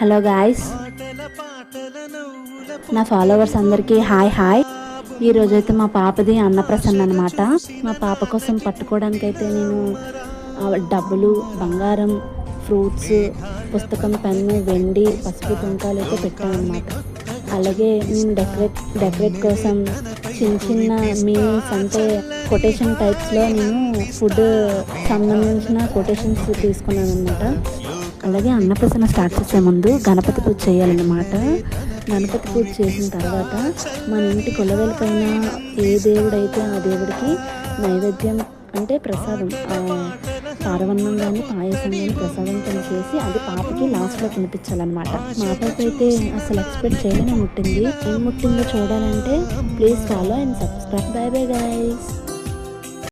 Hello guys, నా followers అందరికీ hi hi. ఈరోజైతే మా పాపది అన్నప్రసన్న అనమాట. మా పాప కోసం పట్టుకోవడానికైతే నేను డబ్బులు, బంగారం, ఫ్రూట్స్, పుస్తకం, పెన్ను, వెండి, పసుపు, కుంకాలు అయితే పెట్టాను అనమాట. అలాగే నేను డెకరేట్ కోసం చిన్న చిన్న మీనింగ్స్ అంటే కొటేషన్ టైప్స్లో నేను ఫుడ్ సంబంధించిన కొటేషన్స్ తీసుకున్నాను అనమాట. అలాగే అన్నప్రసన్న స్టార్ట్ చేసే ముందు గణపతి పూజ చేయాలన్నమాట. గణపతి పూజ చేసిన తర్వాత మన ఇంటి కొలవేల పైన ఏ దేవుడైతే ఆ దేవుడికి నైవేద్యం అంటే ప్రసాదం, పారవన్నం కానీ పాయసం కానీ ప్రసాదం కింద చేసి అది పాపకి లాస్ట్లో తినిపించాలన్నమాట. మా పాప అయితే అసలు ఎక్స్పెక్ట్ చేయగానే ముట్టింది. ఏం ముట్టిందో చూడాలంటే please follow and subscribe. By bye guys.